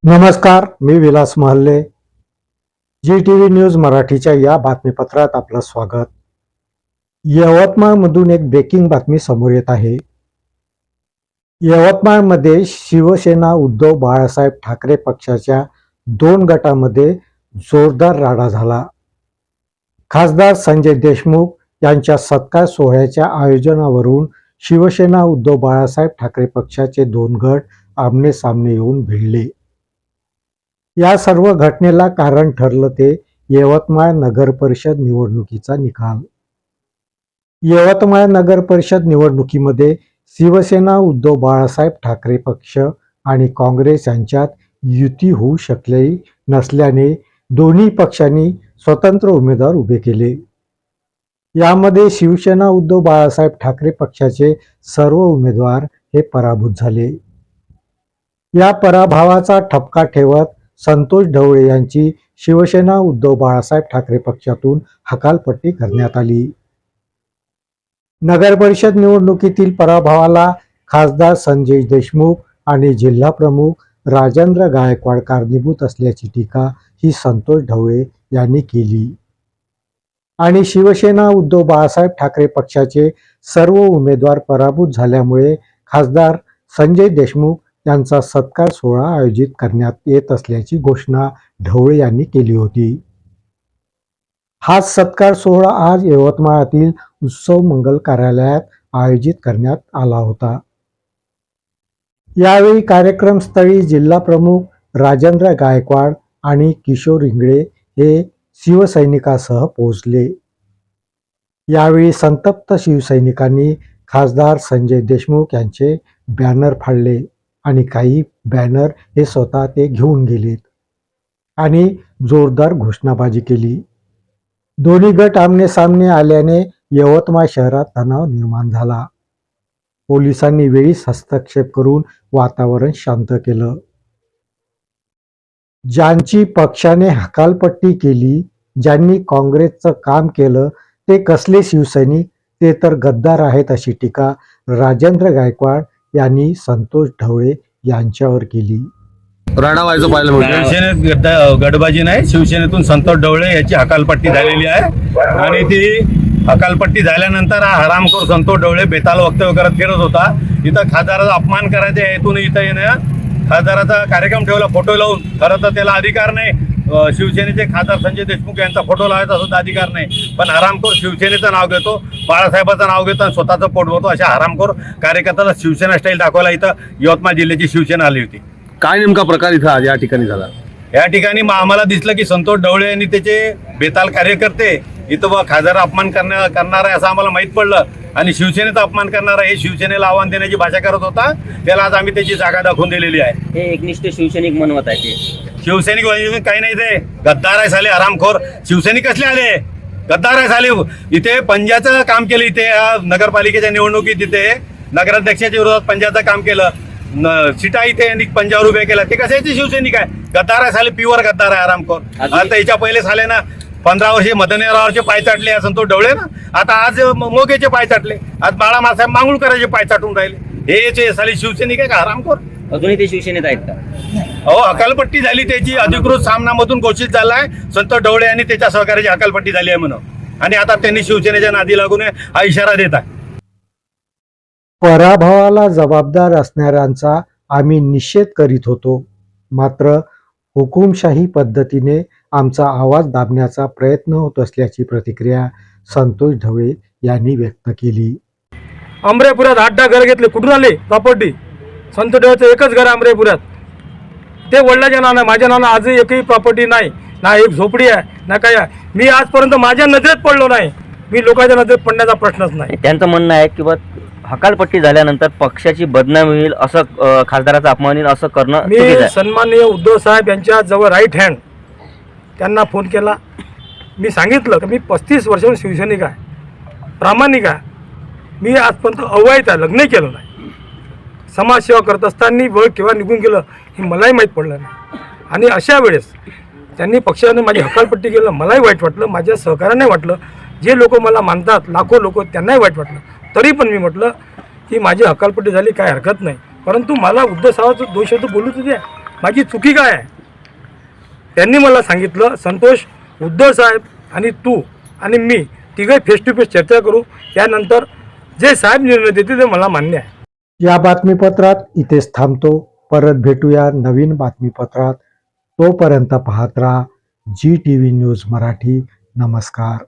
नमस्कार, मी विलास महल्ले. GTV news मराठीच्या या बातमीपत्रात आपलं स्वागत. यवतमाळमधून एक ब्रेकिंग बातमी समोर येत आहे. यवतमाळमध्ये शिवसेना उद्धव बाळासाहेब ठाकरे पक्षाच्या 2 गटामध्ये जोरदार राडा झाला. खासदार संजय देशमुख यांच्या सत्कार सोहळ्याच्या आयोजनावरून शिवसेना उद्धव बाळासाहेब ठाकरे पक्षाचे 2 गट आमने सामने येऊन भिडले. या सर्व घटनेला कारण ठरलं ते यवतमाळ नगर परिषद निवडणुकीचा निकाल. यवतमाळ नगर परिषद निवडणुकीमध्ये शिवसेना उद्धव बाळासाहेब ठाकरे पक्ष आणि काँग्रेस यांच्यात युती होऊ शकली नसल्याने दोन्ही पक्षांनी स्वतंत्र उमेदवार उभे केले. यामध्ये शिवसेना उद्धव बाळासाहेब ठाकरे पक्षाचे सर्व उमेदवार हे पराभूत झाले. या पराभवाचा ठपका ठेवत संतोष ढवळे यांची शिवसेना उद्धव बाळासाहेब ठाकरे पक्षातून हकालपट्टी करण्यात आली. नगर परिषद निवडणुकीतील पराभवाला खासदार संजय देशमुख आणि जिल्हा प्रमुख राजेंद्र गायकवाड कारणीभूत असल्याची टीका ही संतोष ढवळे यांनी केली. आणि शिवसेना उद्धव बाळासाहेब ठाकरे पक्षाचे सर्व उमेदवार पराभूत झाल्यामुळे खासदार संजय देशमुख यांचा सत्कार सोहळा आयोजित करण्यात येत असल्याची घोषणा ढवळे यांनी केली होती. हा सत्कार सोहळा आज यवतमाळातील उत्सव मंगल कार्यालयात आयोजित करण्यात आला होता. यावेळी कार्यक्रमस्थळी जिल्हा प्रमुख राजेंद्र गायकवाड आणि किशोर इंगळे हे शिवसैनिकासह पोहोचले. यावेळी संतप्त शिवसैनिकांनी खासदार संजय देशमुख यांचे बॅनर फाडले आणि काही बॅनर हे स्वतः ते घेऊन गेलेत आणि जोरदार घोषणाबाजी केली. दोन्ही गट आमने सामने आल्याने यवतमाळ शहरात तणाव निर्माण झाला. पोलिसांनी वेळीच हस्तक्षेप करून वातावरण शांत केलं. ज्यांची पक्षाने हकालपट्टी केली, ज्यांनी काँग्रेसचं काम केलं ते कसले शिवसैनिक, ते तर गद्दार आहेत अशी टीका राजेंद्र गायकवाड यांनी संतोष ढवळे यांच्यावर केली. राडा व्हायचं पाहिलं म्हणजे शिवसेनेत गटबाजी नाही, शिवसेनेतून संतोष ढवळे याची हकालपट्टी झालेली आहे आणि ती हकालपट्टी झाल्यानंतर हा हरामखोर संतोष ढवळे बेताल वक्तव्य करत फिरत होता. इथं खासदाराचा अपमान करायच्या हेतून इथं येणं खासदाराचा कार्यक्रम ठेवला फोटो लावून. खरं तर त्याला अधिकार नाही. शिवसेनेचे खासदार संजय देशमुख यांचा फोटो लावायचा सुद्धा अधिकार नाही, पण हरामखोर शिवसेनेचं नाव घेतो, बाळासाहेबांचं नाव घेतो आणि स्वतःचं पोट भरतो. अशा हरामखोर कार्यकर्त्याला शिवसेना स्टाईल दाखवायला इथं यवतमाळ जिल्ह्याची शिवसेना आली होती. काय नेमका प्रकार इथं आज या ठिकाणी झाला? या ठिकाणी आम्हाला दिसलं की संतोष ढवळे यांनी त्याचे बेताल कार्यकर्ते इथं खासदार अपमान करणार आहे असं आम्हाला माहीत पडलं आणि शिवसेनेचा अपमान करणारा हे शिवसेनेला आव्हान देण्याची भाषा करत होता. त्याला आज आम्ही त्याची जागा दाखवून दिलेली आहे. हे एकनिष्ठ शिवसैनिक म्हणवत आहे. शिवसैनिक काही नाही, ते गद्दार आहे साले, हरामखोर. शिवसैनिक कसले आले? गद्दार आहे साले. इथे पंजाचं काम केलं. इथे नगरपालिकेच्या निवडणुकीत इथे नगराध्यक्षाच्या विरोधात पंजाचं काम केलं. सीटा इथे यांनी पंजावर उभे केला. ते कशाचे शिवसैनिक आहे? गद्दार आहे साले, प्युअर गद्दार आहे, हरामखोर. आता याच्या पहिले साले ना 15 वर्षे मदनेरावरचे पाय चाटले संतोष ढवळे ना. आता आज मोगेचे पाय चाटले, आज बाळासाहेब मांगुळकरांचे पाय चाटून राहिले. हे साले शिवसैनिक आहे का, हरामखोर? अजूनही ते शिवसेनेत आहेत का? हो, हकालपट्टी झाली त्याची. अधिकृत सामनामधून घोषित झालाय. संतोष ढवळे यांनी त्याच्या सहकार्याची हकालपट्टी झाली आहे म्हणून आणि आता त्यांनी शिवसेनेच्या नादी लागून हा इशारा देत आहे. पराभवाला जबाबदार असणाऱ्यांचा आम्ही निषेध करीत होतो, मात्र हुकुमशाही पद्धतीने आमचा आवाज दाबण्याचा प्रयत्न होत असल्याची प्रतिक्रिया संतोष ढवळे यांनी व्यक्त केली. अमरेपुरात 8 घर घेतले. कुठून आले प्रॉपर्टी? संतोष ढवळेचं एकच घर अमरेपुरात. ते वडिलांच्या नाना, माझ्या नाना आजही एकही प्रॉपर्टी नाही, ना एक झोपडी आहे ना काय आहे. मी आजपर्यंत माझ्या नजरेत पडलो नाही. मी लोकांच्या नजरेत पडण्याचा प्रश्नच नाही. त्यांचं म्हणणं आहे की हकालपट्टी झाल्यानंतर पक्षाची बदनामी होईल, असं खासदाराचा अपमान होईल असं करणं. मी सन्माननीय उद्धव साहेब यांच्या जवळ राईट हँड त्यांना फोन केला. मी सांगितलं की मी 35 वर्षांपासून शिवसैनिक आहे, प्रामाणिक आहे. मी आजपर्यंत अवैध लग्नही केलं नाही. समाजसेवा करत असताना वेळ केव्हा निघून गेलं हे मलाही माहीत पडलं नाही. आणि अशा वेळेस त्यांनी पक्षाने माझी हकालपट्टी केलं, मलाही वाईट वाटलं, माझ्या सहकार्याने वाटलं. जे लोक मला मानतात, लाखो लोक, त्यांनाही वाईट वाटलं. तरी पण मी म्हटलं की माझी हकालपट्टी झाली, काय हरकत नाही, परंतु मला उद्धव साहेबांचा दोष शब्द बोलू द्या, माझी चुकी काय आहे. त्यांनी मला सांगितलं, संतोष, उद्धव साहेब आणि तू आणि मी तिघे फेस टू फेस चर्चा करू, त्यानंतर जे साहेब निर्णय देतील ते मला मान्य आहे. या बातमीपत्रात इथेच थांबतो. परत भेटूया नवीन बातमीपत्रात. तोपर्यंत पाहत राहा GTV न्यूज मराठी. नमस्कार.